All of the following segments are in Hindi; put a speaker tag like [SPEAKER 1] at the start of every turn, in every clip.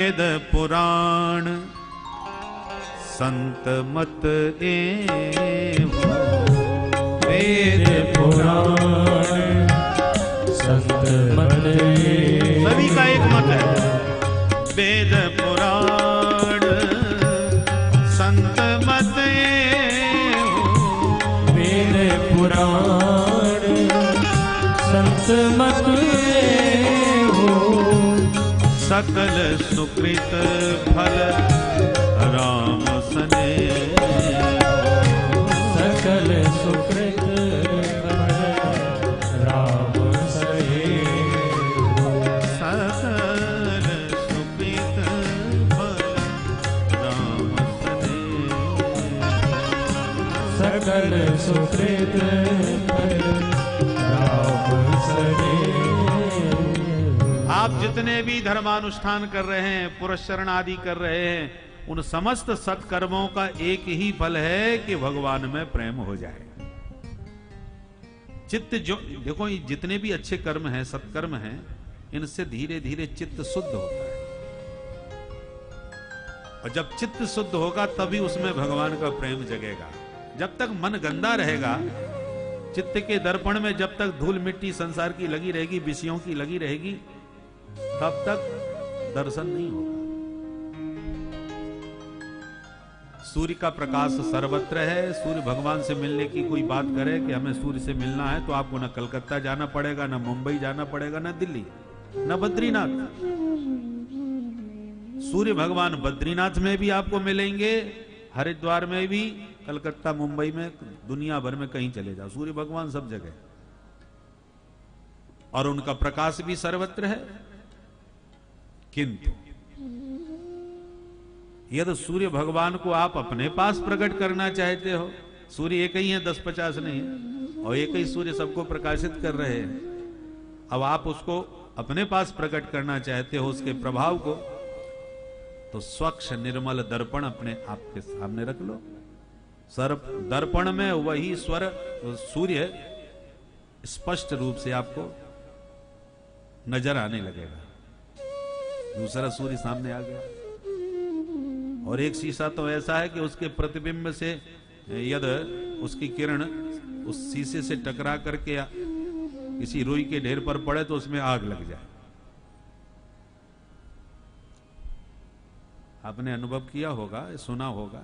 [SPEAKER 1] वेद पुराण संत मत एवं
[SPEAKER 2] वेद पुराण संत मत
[SPEAKER 1] सभी का एक मत है। वेद पुराण संत मत एवं
[SPEAKER 2] वेद पुराण संत मत
[SPEAKER 1] सकल सुकृत फल राम सने
[SPEAKER 2] सकल सुकृत फल राम सने
[SPEAKER 1] सकल सुकृत फल राम सने
[SPEAKER 2] सकल सुकृत फल राम सने।
[SPEAKER 1] आप जितने भी धर्मानुष्ठान कर रहे हैं, पुरस्चरण आदि कर रहे हैं, उन समस्त सत्कर्मों का एक ही फल है कि भगवान में प्रेम हो जाए। चित्त जो देखो, ये जितने भी अच्छे कर्म हैं, सत्कर्म हैं, इनसे धीरे धीरे चित्त शुद्ध होता है। और जब चित्त शुद्ध होगा तभी उसमें भगवान का प्रेम जगेगा। जब तक मन गंदा रहेगा, चित्त के दर्पण में जब तक धूल मिट्टी संसार की लगी रहेगी, विषयों की लगी रहेगी, तब तक दर्शन नहीं होगा। सूर्य का प्रकाश सर्वत्र है। सूर्य भगवान से मिलने की कोई बात करे कि हमें सूर्य से मिलना है, तो आपको न कलकत्ता जाना पड़ेगा, न मुंबई जाना पड़ेगा, न दिल्ली, न बद्रीनाथ। सूर्य भगवान बद्रीनाथ में भी आपको मिलेंगे, हरिद्वार में भी, कलकत्ता, मुंबई में, दुनिया भर में कहीं चले जाओ, सूर्य भगवान सब जगह, और उनका प्रकाश भी सर्वत्र है। किंतु यदि सूर्य भगवान को आप अपने पास प्रकट करना चाहते हो, सूर्य एक ही है, 10-50 नहीं है, और एक ही सूर्य सबको प्रकाशित कर रहे हैं। अब आप उसको अपने पास प्रकट करना चाहते हो, उसके प्रभाव को, तो स्वच्छ निर्मल दर्पण अपने आपके सामने रख लो। सर्प दर्पण में वही सूर्य स्पष्ट रूप से आपको नजर आने लगेगा। दूसरा सूर्य सामने आ गया। और एक शीशा तो ऐसा है कि उसके प्रतिबिंब से यदि उसकी किरण उस शीशे से टकरा करके किसी रुई के ढेर पर पड़े तो उसमें आग लग जाए। आपने अनुभव किया होगा, सुना होगा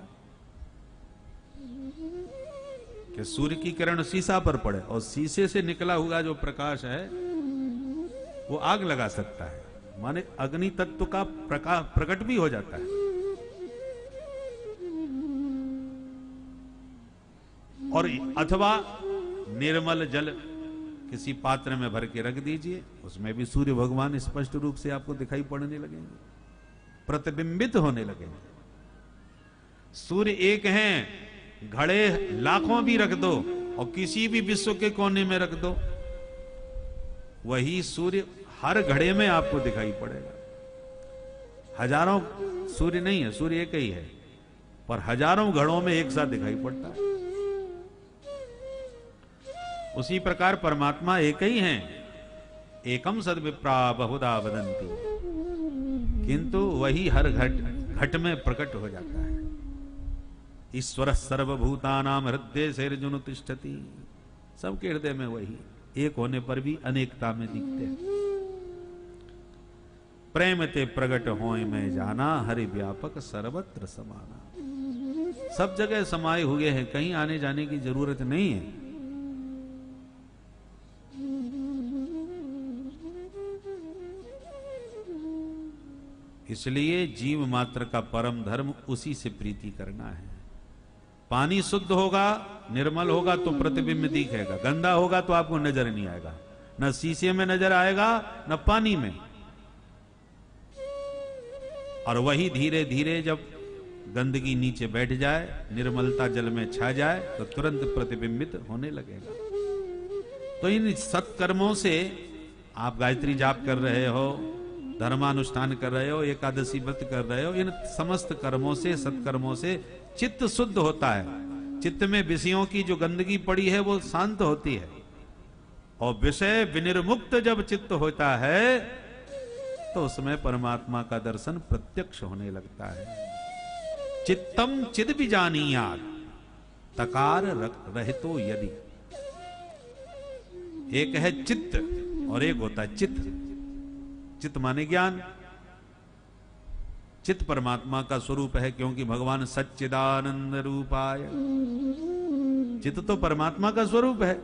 [SPEAKER 1] कि सूर्य की किरण शीशा पर पड़े और शीशे से निकला हुआ जो प्रकाश है वो आग लगा सकता है, माने अग्नि तत्व का प्रकट भी हो जाता है। और अथवा निर्मल जल किसी पात्र में भर के रख दीजिए, उसमें भी सूर्य भगवान स्पष्ट रूप से आपको दिखाई पड़ने लगेंगे, प्रतिबिंबित होने लगेंगे। सूर्य एक हैं, घड़े लाखों भी रख दो और किसी भी विश्व के कोने में रख दो, वही सूर्य हर घड़े में आपको दिखाई पड़ेगा। हजारों सूर्य नहीं है, सूर्य एक ही है, पर हजारों घड़ों में एक साथ दिखाई पड़ता है। उसी प्रकार परमात्मा एक ही हैं, एकम सद्विप्रा बहुधा वदन्ति, किंतु वही हर घट में प्रकट हो जाता है। ईश्वर सर्वभूतानां हृदय सेर्जुन तिष्ठति, सबके हृदय में वही, एक होने पर भी अनेकता में दिखते हैं। प्रेम ते प्रगट होय में जाना, हरि व्यापक सर्वत्र समाना। सब जगह समाये हुए हैं, कहीं आने जाने की जरूरत नहीं है। इसलिए जीव मात्र का परम धर्म उसी से प्रीति करना है। पानी शुद्ध होगा, निर्मल होगा तो प्रतिबिंब दिखेगा, गंदा होगा तो आपको नजर नहीं आएगा, न शीशे में नजर आएगा न पानी में। और वही धीरे धीरे जब गंदगी नीचे बैठ जाए, निर्मलता जल में छा जाए, तो तुरंत प्रतिबिंबित होने लगेगा। तो इन सत्कर्मों से आप गायत्री जाप कर रहे हो, धर्मानुष्ठान कर रहे हो, एकादशी व्रत कर रहे हो, इन समस्त कर्मों से, सत्कर्मों से चित्त शुद्ध होता है। चित्त में विषयों की जो गंदगी पड़ी है वो शांत होती है, और विषय विनिर्मुक्त जब चित्त होता है तो उसमें परमात्मा का दर्शन प्रत्यक्ष होने लगता है। चित्तम चिद भी जानियात तकार रहितो यदि। एक है चित्त और एक होता है चित्त। चित्त माने ज्ञान। चित्त परमात्मा का स्वरूप है, क्योंकि भगवान सच्चिदानंद रूपाय। चित्त तो परमात्मा का स्वरूप है।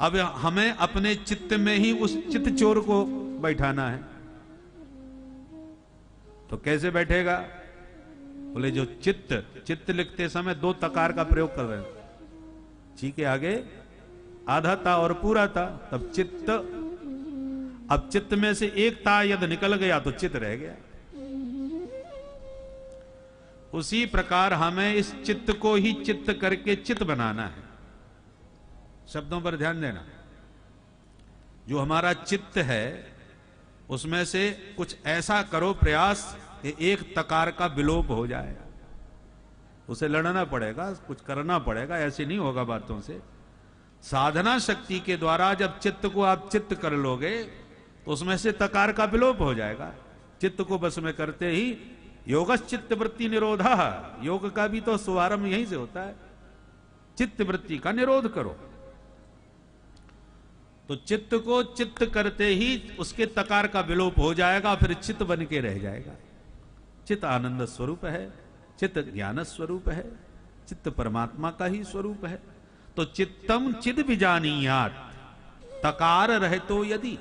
[SPEAKER 1] अब हमें अपने चित्त में ही उस चित्त चोर को बैठाना है, तो कैसे बैठेगा? बोले जो चित्त, चित्त लिखते समय 2 तकार का प्रयोग कर रहे हैं। ची के आगे आधा ता और पूरा ता, तब चित्त। अब चित्त में से एक ता यदि निकल गया तो चित्त रह गया। उसी प्रकार हमें इस चित्त को ही चित्त करके चित्त बनाना है। शब्दों पर ध्यान देना। जो हमारा चित्त है उसमें से कुछ ऐसा करो प्रयास कि एक तकार का विलोप हो जाए। उसे लड़ना पड़ेगा, कुछ करना पड़ेगा, ऐसे नहीं होगा बातों से। साधना शक्ति के द्वारा जब चित्त को आप चित्त कर लोगे तो उसमें से तकार का विलोप हो जाएगा। चित्त को बस में करते ही योगश्चित्त वृत्ति निरोधा। योग का भी तो शुभारंभ यहीं से होता है। चित्त वृत्ति का निरोध करो। तो चित्त को चित्त करते ही उसके तकार का विलोप हो जाएगा, फिर चित्त बन के रह जाएगा। चित्त आनंद स्वरूप है, चित्त ज्ञान स्वरूप है, चित्त परमात्मा का ही स्वरूप है। तो चित्तम चिद विजानीयात तकार रहितो यदि।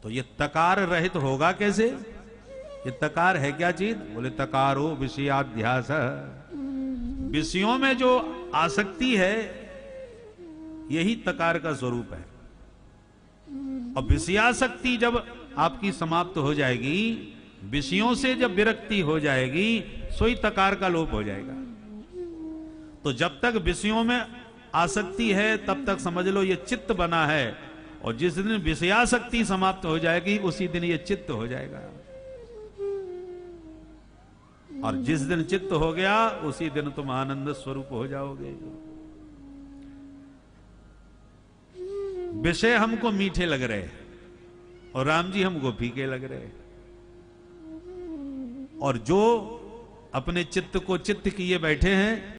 [SPEAKER 1] तो ये तकार रहित होगा कैसे? ये तकार है क्या चीज? बोले तकारो विषयाध्यास। विषयों में जो आसक्ति है यही तकार का स्वरूप है। और विषयासक्ति जब आपकी समाप्त हो जाएगी, विषयों से जब विरक्ति हो जाएगी, सोई तकार का लोप हो जाएगा। तो जब तक विषयों में आसक्ति है तब तक समझ लो ये चित्त बना है, और जिस दिन विषयासक्ति समाप्त हो जाएगी उसी दिन ये चित्त हो जाएगा। और जिस दिन चित्त हो गया उसी दिन तुम आनंद स्वरूप हो जाओगे। विषय हमको मीठे लग रहे और राम जी हमको फीके लग रहे, और जो अपने चित्त को चित्त किए बैठे हैं